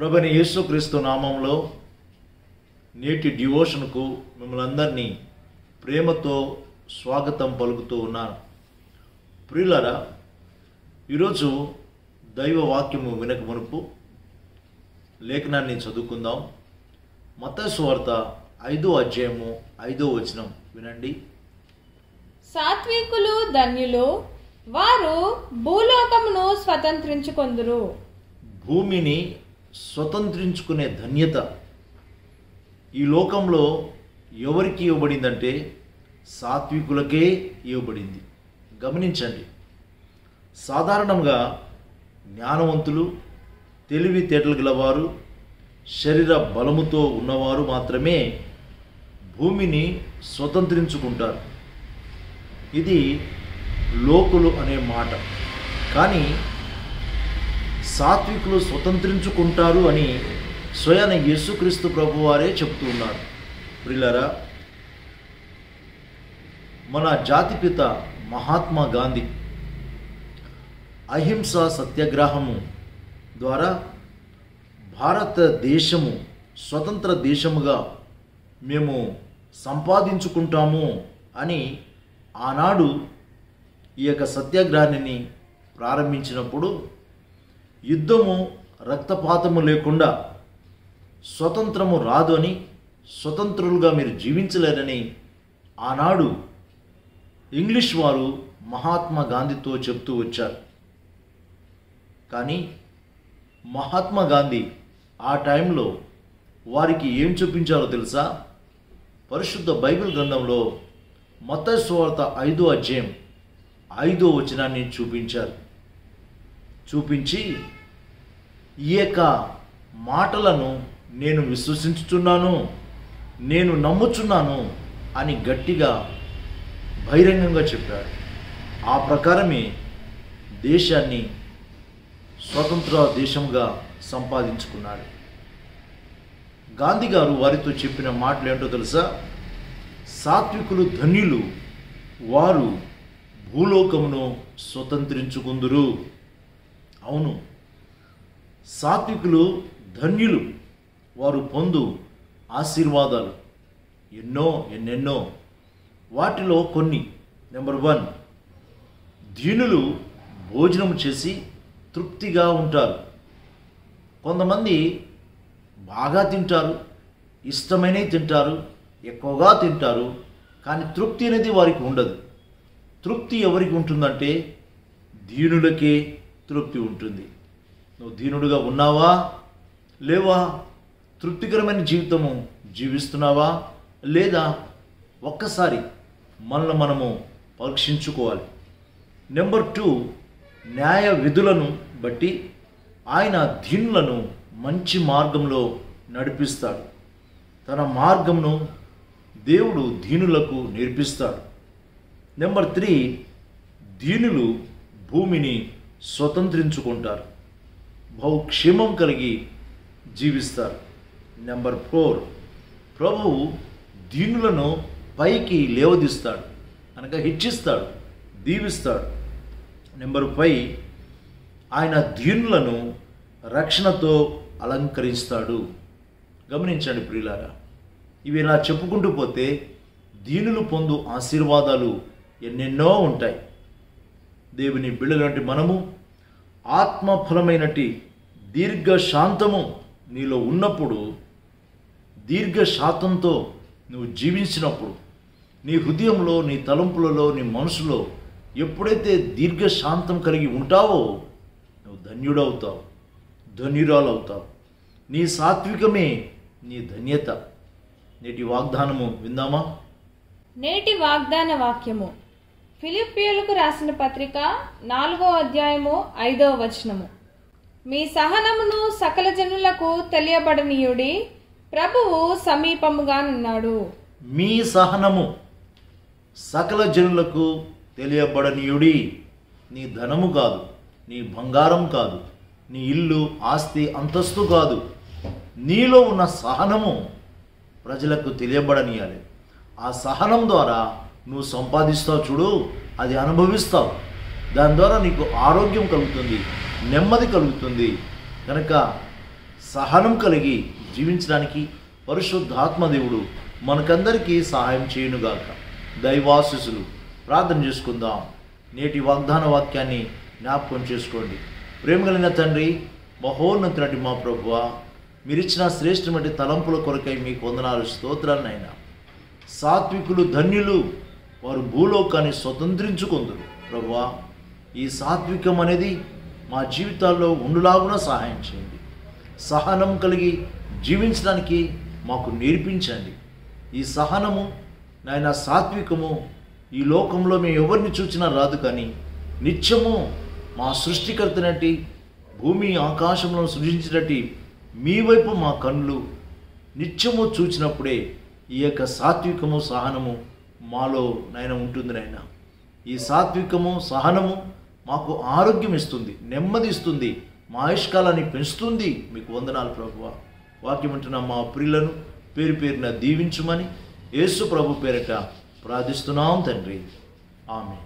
ప్రభువైన యేసుక్రీస్తు నామంలో నేటి డివోషన్కు మిమ్మల్ని అందరినీ ప్రేమతో స్వాగతం పలుకుతూ ఉన్నాను. ప్రియులారా, ఈరోజు దైవ వాక్యము వినక మునుపు లేఖనాన్ని చదువుకుందాం. మత్తయి సువార్త 5వ అధ్యాయము 5వ వచనం వినండి. సాత్వికులు ధన్యులు, వారు భూలోకమును స్వతంత్రించుకొందురు. భూమిని స్వతంత్రించుకునే ధన్యత ఈ లోకంలో ఎవరికి ఇవ్వబడిందంటే సాత్వికులకే ఇవ్వబడింది. గమనించండి, సాధారణంగా జ్ఞానవంతులు, తెలివితేటలు గలవారు, శరీర బలముతో ఉన్నవారు మాత్రమే భూమిని స్వతంత్రించుకుంటారు. ఇది లోకులు అనే మాట. కానీ సాత్వికులు స్వతంత్రించుకుంటారు అని స్వయాన యేసుక్రీస్తు ప్రభువారే చెప్తూ ఉన్నారు. ప్రియులారా, మన జాతిపిత మహాత్మా గాంధీ అహింస సత్యాగ్రహము ద్వారా భారతదేశము స్వతంత్ర దేశముగా మేము సంపాదించుకుంటాము అని ఆనాడు ఈ యొక్క సత్యాగ్రహాన్ని ప్రారంభించినప్పుడు యుద్ధము, రక్తపాతము లేకుండా స్వతంత్రము రాదు అని, స్వతంత్రులుగా మీరు జీవించలేరని ఆనాడు ఇంగ్లీష్ వారు మహాత్మా గాంధీతో చెప్తూ వచ్చారు. కానీ మహాత్మా గాంధీ ఆ టైంలో వారికి ఏం చూపించారో తెలుసా? పరిశుద్ధ బైబిల్ గ్రంథంలో మత్తయి సువార్త 5వ అధ్యాయం 5వ వచనాన్ని చూపించారు. చూపించి ఈ యొక్క మాటలను నేను విశ్వసించుచున్నాను, నేను నమ్ముచున్నాను అని గట్టిగా బహిరంగంగా చెప్పాడు. ఆ ప్రకారమే దేశాన్ని స్వతంత్ర దేశంగా సంపాదించుకున్నాడు. గాంధీ గారు వారితో చెప్పిన మాటలు ఏంటో తెలుసా? సాత్వికులు ధన్యులు, వారు భూలోకమును స్వతంత్రించుకుందురు. అవును, సాత్వికులు ధన్యులు, వారు పొందు ఆశీర్వాదాలు ఎన్నెన్నో. వాటిలో కొన్ని, నెంబర్ 1, దీనులు భోజనం చేసి తృప్తిగా ఉంటారు. కొంతమంది బాగా తింటారు, ఇష్టమైనవి తింటారు, ఎక్కువగా తింటారు, కానీ తృప్తి అనేది వారికి ఉండదు. తృప్తి ఎవరికి ఉంటుందంటే దీనులకే తృప్తి ఉంటుంది. నువ్వు దీనుడుగా ఉన్నావా లేవా? తృప్తికరమైన జీవితము జీవిస్తున్నావా లేదా? ఒక్కసారి మనల్ని మనము పరీక్షించుకోవాలి. నెంబర్ 2, న్యాయ విధులను బట్టి ఆయన దీనులను మంచి మార్గంలో నడిపిస్తాడు. తన మార్గంను దేవుడు దీనులకు నేర్పిస్తాడు. నెంబర్ 3, దీనులు భూమిని స్వతంత్రించుకుంటారు, బహుక్షేమం కలిగి జీవిస్తారు. నెంబర్ 4, ప్రభువు దీనులను పైకి లేవదీస్తాడు, అనగా హెచ్చిస్తాడు, దీవిస్తాడు. నెంబర్ 5, ఆయన దీనులను రక్షణతో అలంకరిస్తాడు. గమనించండి ప్రియులారా, ఇవి ఇలా చెప్పుకుంటూ పోతే దీనులు పొందు ఆశీర్వాదాలు ఎన్నెన్నో ఉంటాయి. దేవుని బిడ్డలంటి మనము ఆత్మఫలమైనటి దీర్ఘశాంతము నీలో ఉన్నప్పుడు, దీర్ఘశాంతంతో నువ్వు జీవించినప్పుడు, నీ హృదయంలో, నీ తలంపులలో, నీ మనసులో ఎప్పుడైతే దీర్ఘశాంతం కలిగి ఉంటావో నువ్వు ధన్యుడవుతావు, ధన్యురాలవుతావు. నీ సాత్వికమే నీ ధన్యత. నేటి వాగ్దానము విందామా? నేటి వాగ్దాన వాక్యము ఫిలిప్పీయులకు రాసిన పత్రిక 4వ అధ్యాయము 5వ వచనము. మీ సహనమును సకల జనులకు తెలియబడనీయుడి, ప్రభువు సమీపముగానున్నాడు. మీ సహనము సకల జనులకు తెలియబడనీయుడి. నీ ధనము కాదు, నీ బంగారం కాదు, నీ ఇల్లు, ఆస్తి, అంతస్తు కాదు. నీలో ఉన్న సహనము ప్రజలకు తెలియబడనీయాలి. ఆ సహనం ద్వారా నువ్వు సంపాదిస్తావు చూడు, అది అనుభవిస్తావు. దాని ద్వారా నీకు ఆరోగ్యం కలుగుతుంది, నెమ్మది కలుగుతుంది. కనుక సహనం కలిగి జీవించడానికి పరిశుద్ధాత్మదేవుడు మనకందరికీ సహాయం చేయునుగాక. దైవాశీస్సులు. ప్రార్థన చేసుకుందాం. నేటి వాగ్దాన వాక్యాన్ని జ్ఞాపకం చేసుకోండి. ప్రేమగలిగిన తండ్రి, మహోన్నతునటి మా ప్రభువా, మీరిచ్చిన శ్రేష్టమైన తలంపుల కొరకై మీకు వందనాలు, స్తోత్రాలు నాయనా. సాత్వికులు ధన్యులు, వారు భూలోకాన్ని స్వతంత్రించుకొందురు. ప్రభువా, ఈ సాత్వికం అనేది మా జీవితాల్లో ఉండులాగున సహాయం చేయండి. సహనం కలిగి జీవించడానికి మాకు నేర్పించండి. ఈ సహనము నాయన, సాత్వికము ఈ లోకంలో మేము ఎవరిని చూసినా రాదు, కానీ నిత్యము మా సృష్టికర్తనటి భూమి ఆకాశంలో సృజించినట్టు మీ వైపు మా కళ్ళు నిత్యము చూచినప్పుడే ఈ యొక్క సాత్వికము సహనము మాలో నాయన ఉంటుంది. నాయన, ఈ సాత్వికము సహనము మాకు ఆరోగ్యం ఇస్తుంది, నెమ్మది ఇస్తుంది, మా ఆయుష్కాలాన్ని పెంచుతుంది. మీకు వందనాలు ప్రభువా. వాక్యం అంటున్న మా ప్రియులను పేరు పేరున దీవించుమని యేసు ప్రభు పేరిట ప్రార్థిస్తున్నాం తండ్రి. ఆమేన్.